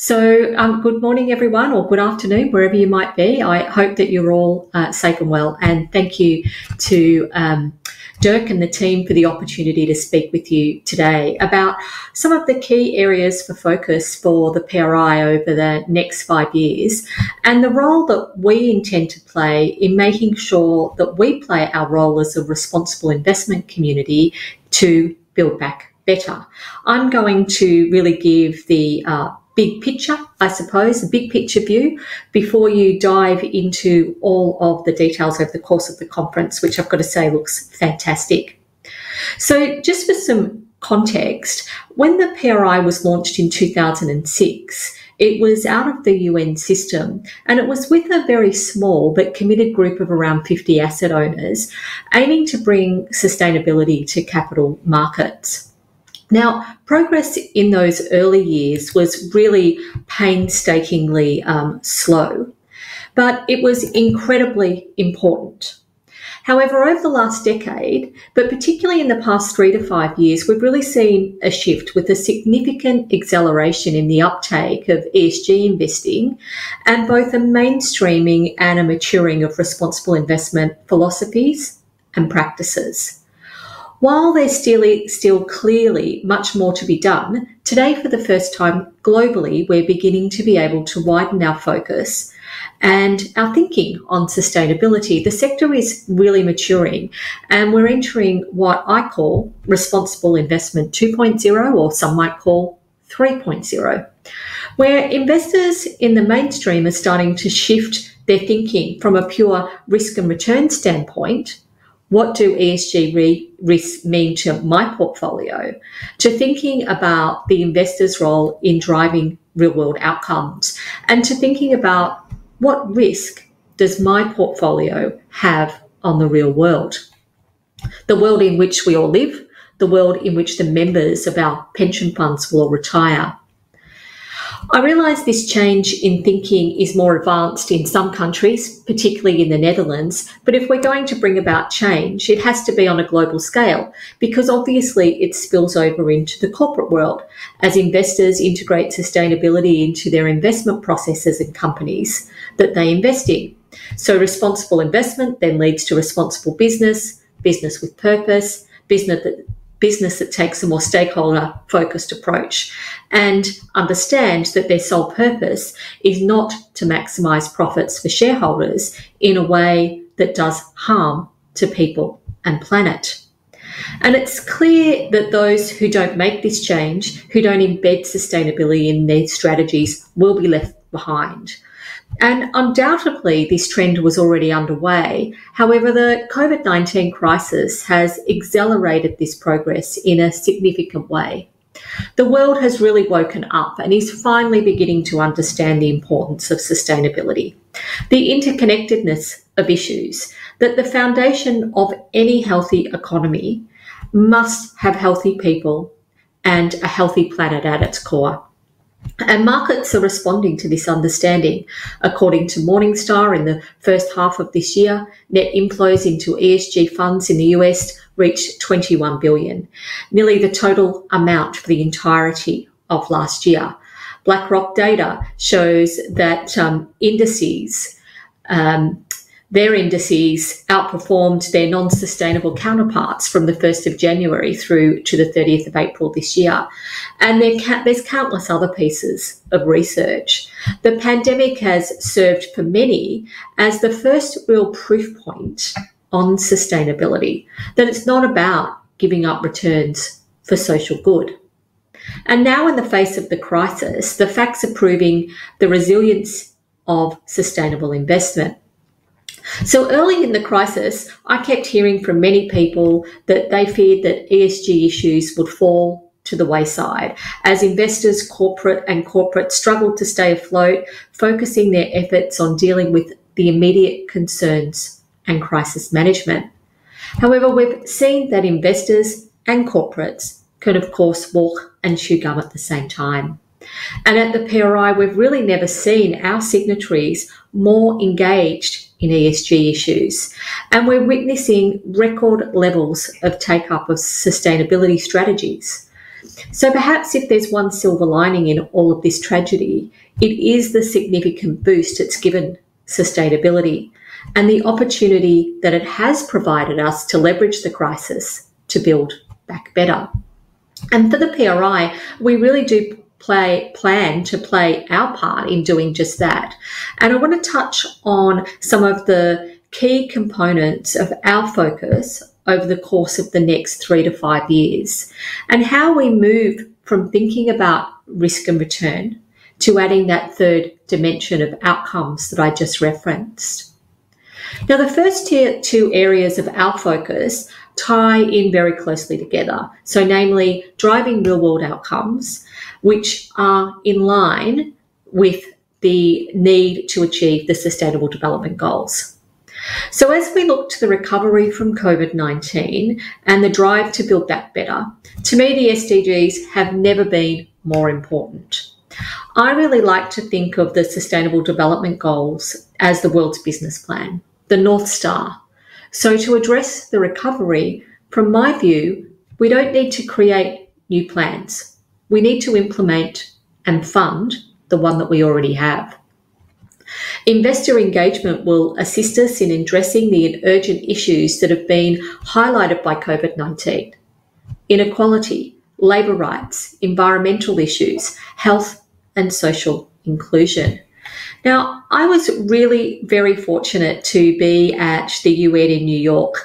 Good morning, everyone, or good afternoon, wherever you might be. I hope that you're all safe and well. And thank you to Dirk and the team for the opportunity to speak with you today about some of the key areas for focus for the PRI over the next 5 years and the role that we intend to play in making sure that we play our role as a responsible investment community to build back better. I'm going to really give the big picture, I suppose, a big picture view before you dive into all of the details over the course of the conference, which I've got to say looks fantastic. So just for some context, when the PRI was launched in 2006, it was out of the UN system, and it was with a very small but committed group of around 50 asset owners aiming to bring sustainability to capital markets. Now, progress in those early years was really painstakingly slow, but it was incredibly important. However, over the last decade, but particularly in the past 3 to 5 years, we've really seen a shift with a significant acceleration in the uptake of ESG investing and both a mainstreaming and a maturing of responsible investment philosophies and practices. While there's still clearly much more to be done, today for the first time globally, we're beginning to be able to widen our focus and our thinking on sustainability. The sector is really maturing and we're entering what I call responsible investment 2.0, or some might call 3.0, where investors in the mainstream are starting to shift their thinking from a pure risk and return standpoint. What do ESG risks mean to my portfolio? To thinking about the investor's role in driving real-world outcomes, and to thinking about what risk does my portfolio have on the real world? The world in which we all live, the world in which the members of our pension funds will retire. I realise this change in thinking is more advanced in some countries, particularly in the Netherlands, but if we're going to bring about change, it has to be on a global scale, because obviously it spills over into the corporate world as investors integrate sustainability into their investment processes and companies that they invest in. So responsible investment then leads to responsible business, business with purpose, business that takes a more stakeholder-focused approach and understands that their sole purpose is not to maximise profits for shareholders in a way that does harm to people and planet. And it's clear that those who don't make this change, who don't embed sustainability in their strategies, will be left behind. And undoubtedly, this trend was already underway. However, the COVID-19 crisis has accelerated this progress in a significant way. The world has really woken up and is finally beginning to understand the importance of sustainability, the interconnectedness of issues, that the foundation of any healthy economy must have healthy people and a healthy planet at its core. And markets are responding to this understanding. According to Morningstar, in the first half of this year, net inflows into ESG funds in the US reached $21 billion, nearly the total amount for the entirety of last year. BlackRock data shows that their indices outperformed their non-sustainable counterparts from the 1st of January through to the 30th of April this year. And there's countless other pieces of research. The pandemic has served for many as the first real proof point on sustainability, that it's not about giving up returns for social good. And now in the face of the crisis, the facts are proving the resilience of sustainable investment. So early in the crisis, I kept hearing from many people that they feared that ESG issues would fall to the wayside as investors, corporate struggled to stay afloat, focusing their efforts on dealing with the immediate concerns and crisis management. However, we've seen that investors and corporates can, of course, walk and chew gum at the same time. And at the PRI, we've really never seen our signatories more engaged in ESG issues. And we're witnessing record levels of take-up of sustainability strategies. So perhaps if there's one silver lining in all of this tragedy, it is the significant boost it's given sustainability and the opportunity that it has provided us to leverage the crisis to build back better. And for the PRI, we really do plan to play our part in doing just that. And I want to touch on some of the key components of our focus over the course of the next 3 to 5 years, and how we move from thinking about risk and return to adding that third dimension of outcomes that I just referenced. Now, the first two areas of our focus tie in very closely together. So namely, driving real world outcomes, which are in line with the need to achieve the Sustainable Development Goals. So as we look to the recovery from COVID-19 and the drive to build back better, to me, the SDGs have never been more important. I really like to think of the Sustainable Development Goals as the world's business plan, the North Star. So to address the recovery, from my view, we don't need to create new plans. We need to implement and fund the one that we already have. Investor engagement will assist us in addressing the urgent issues that have been highlighted by COVID-19. Inequality, labour rights, environmental issues, health and social inclusion. Now, I was really very fortunate to be at the UN in New York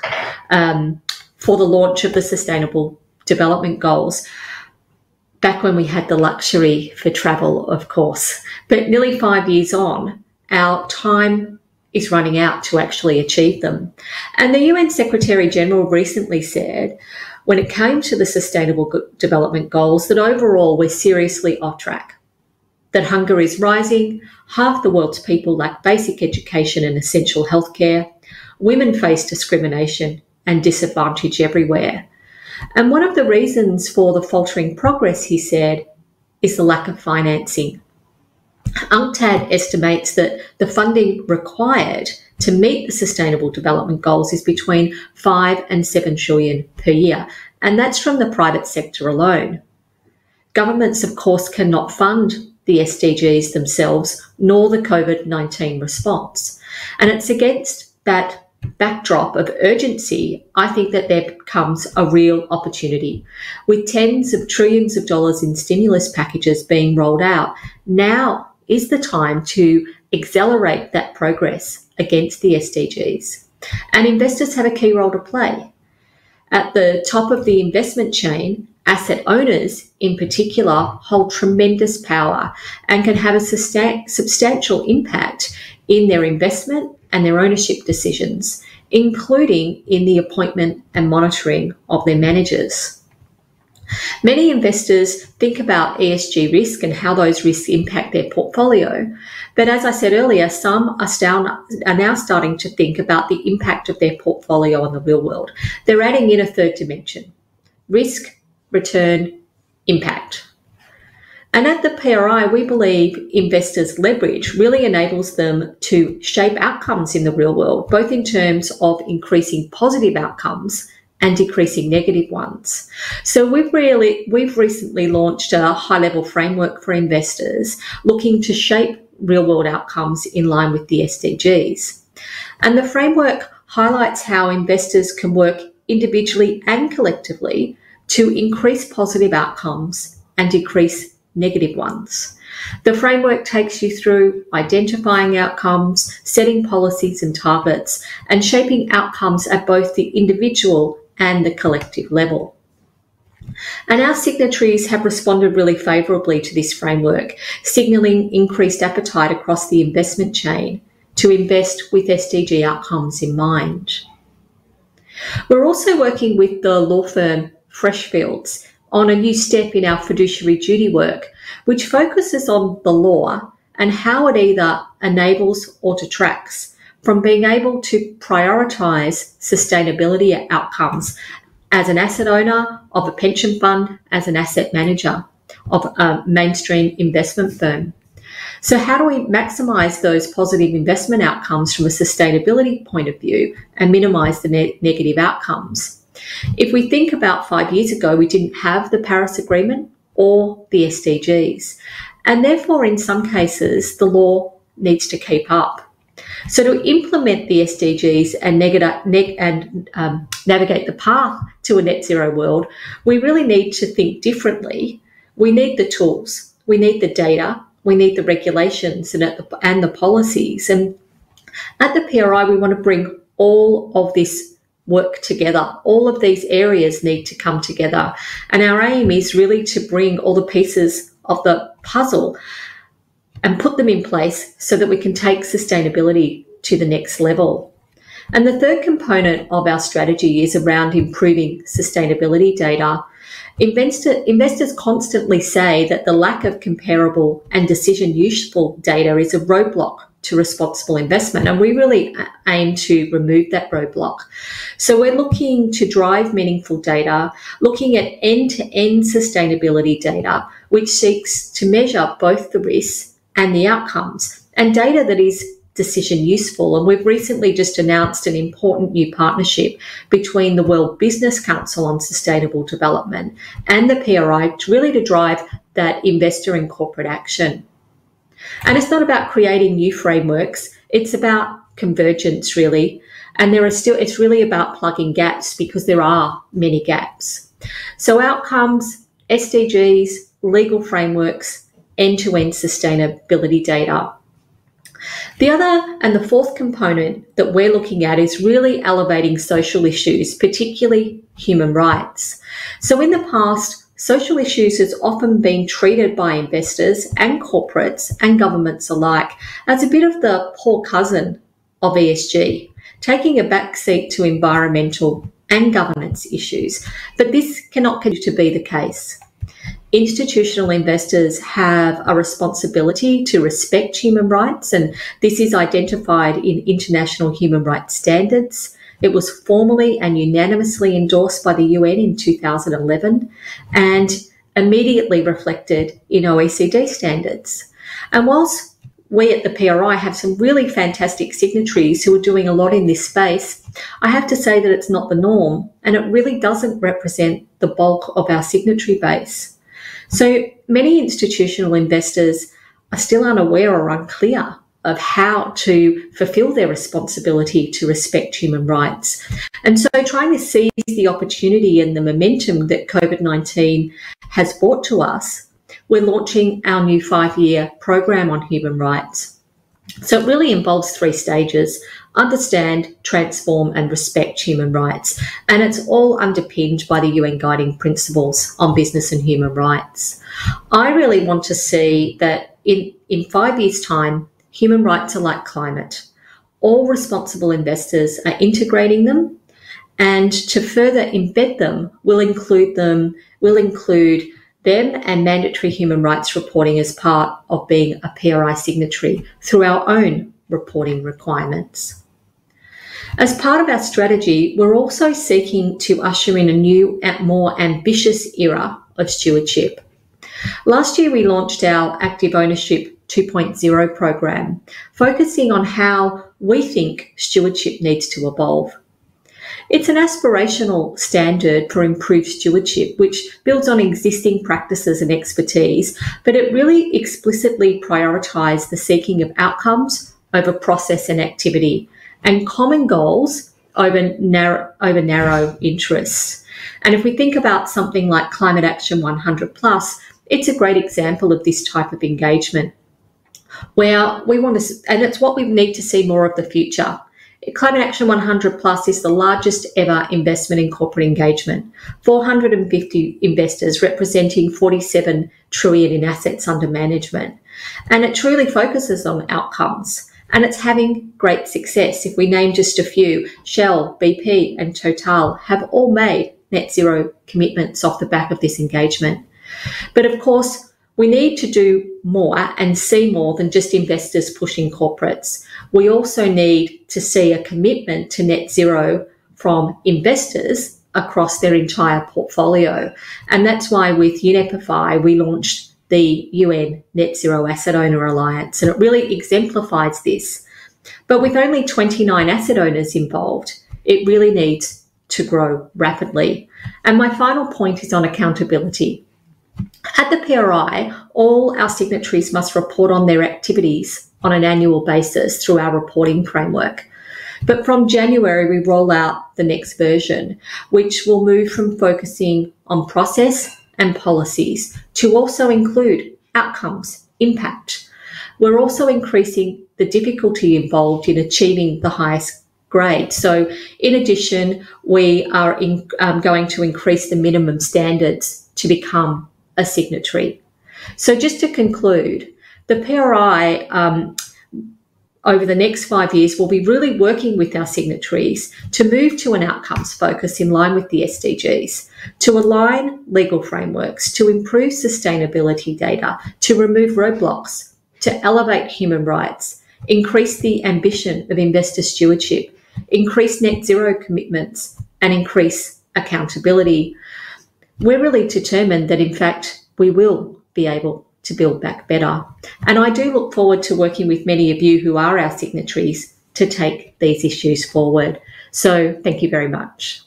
for the launch of the Sustainable Development Goals, back when we had the luxury for travel, of course. But nearly 5 years on, our time is running out to actually achieve them. And the UN Secretary General recently said, when it came to the Sustainable Development Goals, that overall we're seriously off track. That hunger is rising, half the world's people lack basic education and essential healthcare, women face discrimination and disadvantage everywhere. And one of the reasons for the faltering progress, he said, is the lack of financing. UNCTAD estimates that the funding required to meet the Sustainable Development Goals is between 5 and 7 trillion per year, and that's from the private sector alone. Governments, of course, cannot fund the SDGs themselves, nor the COVID-19 response. And it's against that backdrop of urgency, I think that there comes a real opportunity. With tens of trillions of dollars in stimulus packages being rolled out, now is the time to accelerate that progress against the SDGs. And investors have a key role to play. At the top of the investment chain, asset owners in particular hold tremendous power and can have a substantial impact in their investment and their ownership decisions, including in the appointment and monitoring of their managers. Many investors think about ESG risk and how those risks impact their portfolio. But as I said earlier, some are now starting to think about the impact of their portfolio on the real world. They're adding in a third dimension: risk, return, impact. And at the PRI, we believe investors' leverage really enables them to shape outcomes in the real world, both in terms of increasing positive outcomes and decreasing negative ones. So we've recently launched a high-level framework for investors looking to shape real-world outcomes in line with the SDGs. And the framework highlights how investors can work individually and collectively to increase positive outcomes and decrease negative ones. The framework takes you through identifying outcomes, setting policies and targets, and shaping outcomes at both the individual and the collective level. And our signatories have responded really favourably to this framework, signalling increased appetite across the investment chain to invest with SDG outcomes in mind. We're also working with the law firm Freshfields on a new step in our fiduciary duty work, which focuses on the law and how it either enables or detracts from being able to prioritise sustainability outcomes as an asset owner of a pension fund, as an asset manager of a mainstream investment firm. So how do we maximise those positive investment outcomes from a sustainability point of view and minimise the negative outcomes? If we think about 5 years ago, we didn't have the Paris Agreement or the SDGs. And therefore, in some cases, the law needs to keep up. So to implement the SDGs and navigate the path to a net zero world, we really need to think differently. We need the tools, we need the data, we need the regulations and the policies. And at the PRI, we want to bring all of this work together. All of these areas need to come together. And our aim is really to bring all the pieces of the puzzle and put them in place so that we can take sustainability to the next level. And the third component of our strategy is around improving sustainability data. Investors constantly say that the lack of comparable and decision useful data is a roadblock to responsible investment, and we really aim to remove that roadblock. So we're looking to drive meaningful data, looking at end-to-end sustainability data, which seeks to measure both the risks and the outcomes, and data that is decision useful. And we've recently just announced an important new partnership between the World Business Council on Sustainable Development and the PRI to drive that investor and corporate action. And it's not about creating new frameworks, it's about convergence really. And it's really about plugging gaps, because there are many gaps. So outcomes, SDGs, legal frameworks, end-to-end sustainability data. The other and the fourth component that we're looking at is really elevating social issues, particularly human rights. So in the past, social issues has often been treated by investors and corporates and governments alike as a bit of the poor cousin of ESG, taking a backseat to environmental and governance issues. But this cannot continue to be the case. Institutional investors have a responsibility to respect human rights, and this is identified in international human rights standards. It was formally and unanimously endorsed by the UN in 2011 and immediately reflected in OECD standards. And whilst we at the PRI have some really fantastic signatories who are doing a lot in this space, I have to say that it's not the norm, and it really doesn't represent the bulk of our signatory base. So many institutional investors are still unaware or unclear of how to fulfill their responsibility to respect human rights. And so trying to seize the opportunity and the momentum that COVID-19 has brought to us, we're launching our new 5-year program on human rights. So it really involves 3 stages: understand, transform and respect human rights. And it's all underpinned by the UN Guiding Principles on Business and Human Rights. I really want to see that in 5 years' time, human rights are like climate. All responsible investors are integrating them, and to further embed them, we'll include them and mandatory human rights reporting as part of being a PRI signatory through our own reporting requirements. As part of our strategy, we're also seeking to usher in a new and more ambitious era of stewardship. Last year, we launched our Active Ownership 2.0 program, focusing on how we think stewardship needs to evolve. It's an aspirational standard for improved stewardship, which builds on existing practices and expertise, but it really explicitly prioritised the seeking of outcomes over process and activity, and common goals over narrow interests. And if we think about something like Climate Action 100+, it's a great example of this type of engagement, where we want to, and it's what we need to see more of the future. Climate Action 100+ is the largest ever investment in corporate engagement, 450 investors representing 47 trillion in assets under management. And it truly focuses on outcomes, and it's having great success. If we name just a few, Shell, BP and Total have all made net zero commitments off the back of this engagement. But of course, we need to do more and see more than just investors pushing corporates. We also need to see a commitment to net zero from investors across their entire portfolio. And that's why with UNEPify, we launched the UN Net Zero Asset Owner Alliance, and it really exemplifies this. But with only 29 asset owners involved, it really needs to grow rapidly. And my final point is on accountability. At the PRI, all our signatories must report on their activities on an annual basis through our reporting framework. But from January, we roll out the next version, which will move from focusing on process and policies to also include outcomes, impact. We're also increasing the difficulty involved in achieving the highest grade. So in addition, we are going to increase the minimum standards to become a signatory. So just to conclude, the PRI over the next 5 years will be really working with our signatories to move to an outcomes focus in line with the SDGs, to align legal frameworks, to improve sustainability data, to remove roadblocks, to elevate human rights, increase the ambition of investor stewardship, increase net zero commitments, and increase accountability. We're really determined that, in fact, we will be able to build back better. And I do look forward to working with many of you who are our signatories to take these issues forward. So thank you very much.